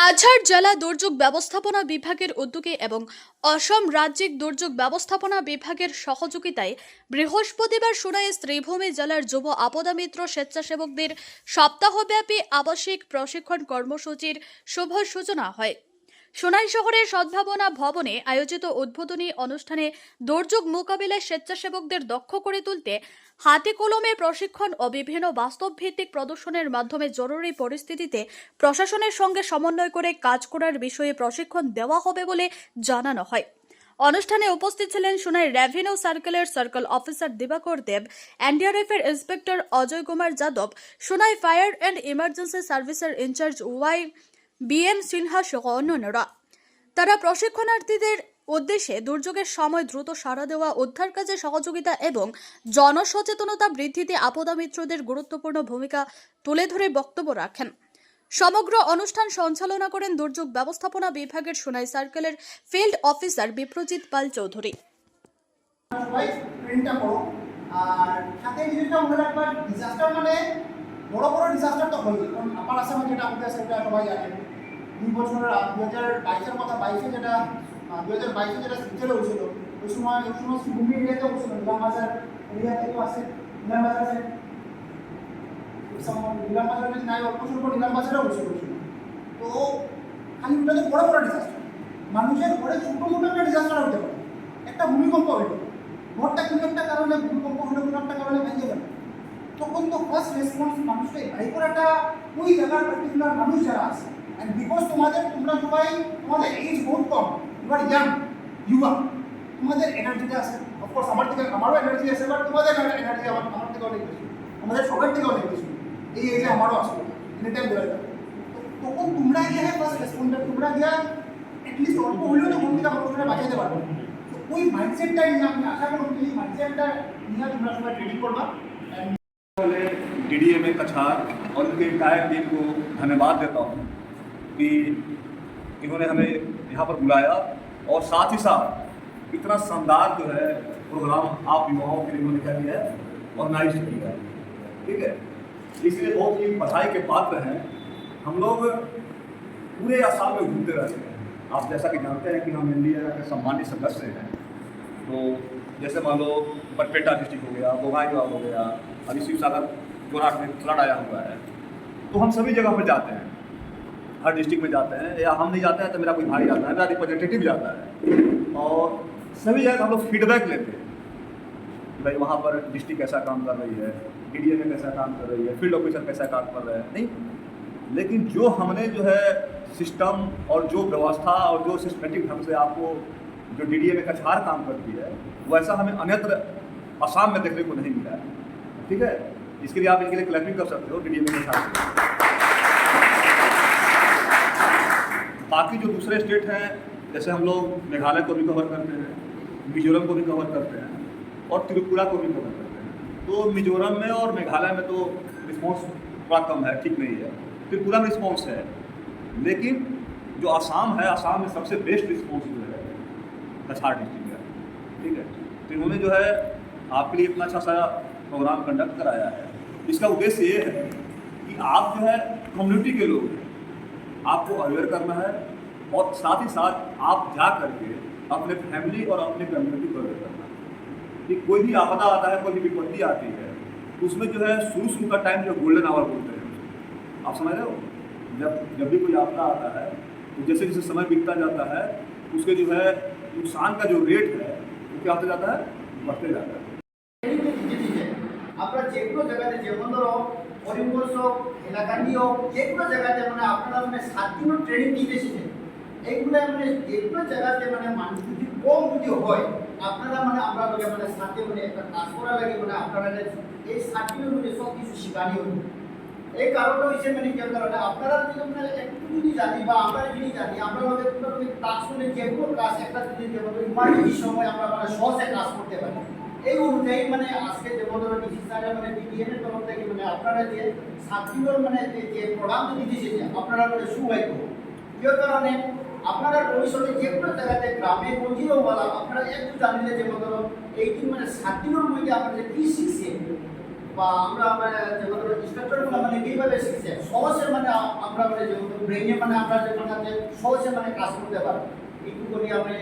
কাছাড় জেলা দুর্যোগ ব্যবস্থাপনা বিভাগের উদ্যোগে এবং অসম রাজ্যিক দুর্যোগ ব্যবস্থাপনা বিভাগের সহযোগিতায় বৃহস্পতিবার সোনাই শ্রীভূমি জেলার যুব আপদা মিত্র স্বেচ্ছাসেবকদের সপ্তাহব্যাপী আবাসিক প্রশিক্ষণ কর্মসূচির শুভ সূচনা হয়। সোনাই শহরের সদ্ভাবনা ভবনে আয়োজিত উদ্বোধনী অনুষ্ঠানে দুর্যোগ মোকাবিলায় স্বেচ্ছাসেবকদের দক্ষ করে তুলতে হাতে কলমে প্রশিক্ষণ ও বিভিন্ন বাস্তবভিত্তিক প্রদর্শনের মাধ্যমে জরুরি পরিস্থিতিতে প্রশাসনের সঙ্গে সমন্বয় করে কাজ করার বিষয়ে প্রশিক্ষণ দেওয়া হবে বলে জানানো হয়। অনুষ্ঠানে উপস্থিত ছিলেন সোনাই রেভিনিউ সার্কেলের সার্কেল অফিসার দিবাকর দেব, এনডিআরএফ এর inspector Ajay Kumar Yadav, Sonai fire and emergency সার্ভিসের ইনচার্জ বিএন সিনহা সহ অন্যান্যরা। তারা প্রশিক্ষণার্থীদের উদ্দেশ্যে দুর্যোগের সময় দ্রুত সাড়া দেওয়া, উদ্ধার কাজে সহযোগিতা এবং জনসচেতনতা বৃদ্ধিতে আপদা মিত্রদের গুরুত্বপূর্ণ ভূমিকা তুলে ধরে বক্তব্য রাখেন। সমগ্র অনুষ্ঠান সঞ্চালনা করেন দুর্যোগ ব্যবস্থাপনা বিভাগের সোনাই সার্কেলের ফিল্ড অফিসার বিপ্রজিৎ পাল চৌধুরী। আর সাথে জিনিসটা মনে রাখবার, ডিজাস্টার মানে বড় বড় ডিজাস্টার তো হয়নি, কারণ আপার আসামে যেটা আমাদের সেটা সবাই জানেন। 2 বছরের 2022-এর কথা, 22-এ যেটা 2022-এ যেটা সিলেক্টেড হয়েছিল, ওই সময় শ্রীভূমি এরিয়াতে হয়েছিল, নিলামবাজার এরিয়া থেকেও আছে, নিলামবাজার আছে, নিলামবাজার যদি নাই অল্প স্বল্প নিলামবাজারও হয়েছিল। তো খালি ওটা তো বড় বড় ডিজাস্টার, মানুষের ঘরে ছোটো মোটো একটা ডিজাস্টার হতে পারে, একটা ভূমিকম্প হইল, ঘরটা কোনো একটা কারণে ভূমিকম্প হলে কোনো একটা কারণে ভেঙে গেল, তখন তো ফার্স্ট রেসপন্স মানুষকে বাড়ি করাটা ওই জায়গার পার্টিকুলার মানুষ যারা আছে। অ্যান্ড বিকজ তোমরা সবাই, তোমাদের এজ বহুত কম, এবার ইয়াং যুবা, তোমাদের এনার্জিটা আছে। অফকোর্স আমারও এনার্জি আছে, বাট তোমাদের এনার্জি আমার থেকে অনেক বেশি, আমাদের সবার থেকে অনেক বেশি। এই এজে আমারও আসবে, এনি টাইম বেরোয় যাবে। তখন তোমরা গিয়ে ফার্স্ট রেসপন্ডার, তোমরা গিয়া অ্যাটলিস্ট অল্প হলেও তো ভূমিকা মানুষরা বাঁচাতে পারবে। তো ওই মাইন্ডসেটটাই নিয়ে আমি আশা করব এই মাইন্ডসেটটা নিয়ে তোমরা সবাই ট্রেনিং করবা। डीडीएमए कछार और उनके इंटायर टीम को धन्यवाद देता हूँ कि इन्होंने हमें यहाँ पर बुलाया और साथ ही साथ इतना शानदार जो है प्रोग्राम आप युवाओं के लिए इन्होंने क्या किया है, ऑर्गेनाइज किया है। ठीक है, इसलिए बहुत ही बधाई के पात्र हैं। हम लोग पूरे आसाम में घूमते रहते हैं। आप जैसा कि जानते हैं कि हम इंडिया के सम्मानित सदस्य हैं। तो जैसे मान लो बरपेटा डिस्ट्रिक्ट हो गया, बोगाईगांव हो गया, अभी शिवसागर जोराट में फ्लड आया हुआ है, तो हम सभी जगह पर जाते हैं, हर डिस्ट्रिक्ट में जाते हैं, या हम नहीं जाते हैं तो मेरा कोई भाई जाता है, मेरा रिप्रेजेंटेटिव जाता है, और सभी जगह हम लोग फीडबैक लेते हैं कि भाई वहाँ पर डिस्ट्रिक्ट कैसा काम कर रही है, डीडीएमए कैसा काम कर रही है, फील्ड ऑफिसर कैसा काम कर रहे हैं। नहीं, लेकिन जो हमने जो है सिस्टम और जो व्यवस्था और जो सिस्टमेटिक ढंग से आपको जो डीडीएमए कछार काम करती है, वैसा हमें अन्यत्र असम में देखने को नहीं मिला है। ठीक है, इसके लिए आप इनके लिए कलेक्टिंग कर सकते हो डीडीएमए कछार। बाकी जो दूसरे स्टेट हैं, जैसे हम लोग मेघालय को भी कवर करते हैं, मिजोरम को भी कवर करते हैं और त्रिपुरा को भी कवर करते हैं। तो मिजोरम में और मेघालय में तो रिस्पॉन्स थोड़ा कम है, ठीक नहीं है। त्रिपुरा में रिस्पॉन्स है, लेकिन जो आसाम है, आसाम में सबसे बेस्ट रिस्पॉन्स जो है कछार डिस्ट्रिक्ट में। ठीक है, तो इन्होंने जो है आपके लिए इतना अच्छा सा प्रोग्राम कंडक्ट कराया है। इसका उद्देश्य ये है कि आप जो है कम्युनिटी के लोग हैं, आपको अवेयर करना है, और साथ ही साथ आप जा करके अपने फैमिली और अपने कम्युनिटी को अवेयर करना है कि कोई भी आपदा आता है, कोई भी विपत्ति आती है, उसमें जो है शुरू का टाइम जो गोल्डन आवर बोलते हैं, आप समझ रहे हो। जब भी कोई आपदा आता है, तो जैसे जैसे समय बीतता जाता है, उसके जो है नुकसान का जो रेट है वो क्या होता जाता है, बढ़ते जाता है। আপনারা যে কোনো জায়গাতে, যেমন ধরো পরিবেশ হোক, এলাকানি হোক, যে কোনো জায়গাতে মানে আপনারা মানে 7 দিনের ট্রেনিং নিতে এসেছেন। এইগুলো মানে যে কোনো জায়গাতে মানে মানুষ যদি কম যদি হয়, আপনারা মানে আমরা মানে সাথে মানে একটা কাজ করা লাগে, মানে আপনারা এই 7 দিনের মধ্যে সব কিছু শিখানি হবে। এই কারণটা হচ্ছে মানে কি কারণে আপনারা যদি মানে একটু যদি জানি বা আমরা যদি জানি, আমরা আমাদের কোনো কাজ করলে যে কোনো কাজ একটা যদি যেমন ইমার্জেন্সি সময় আমরা মানে সহজে কাজ করতে পারি। এই অনুযায়ী মানে আজকে যেমন ধরো ডিসিশনে মানে ডিএনএ তরফ থেকে মানে আপনারা যে 7 দিনের মানে যে প্রোগ্রাম দিতে এসেছে, আপনারা মানে সুভাগ্য। যে কারণে আপনারা ভবিষ্যতে যে কোনো জায়গাতে গ্রামে গঞ্জেও বলা, আপনারা একটু জানলে যেমন ধরো এই দিন মানে 7 দিনের মধ্যে আপনারা কি শিখছেন, বা আমরা মানে যেগুলো স্ট্রাকচারগুলো মানে এইভাবে শিখছে সহজে মানে আমরা মানে যেগুলো ব্রেনে মানে আমরা যে মানে সহজে মানে কাজ করতে পারি এইটুকু করে আমি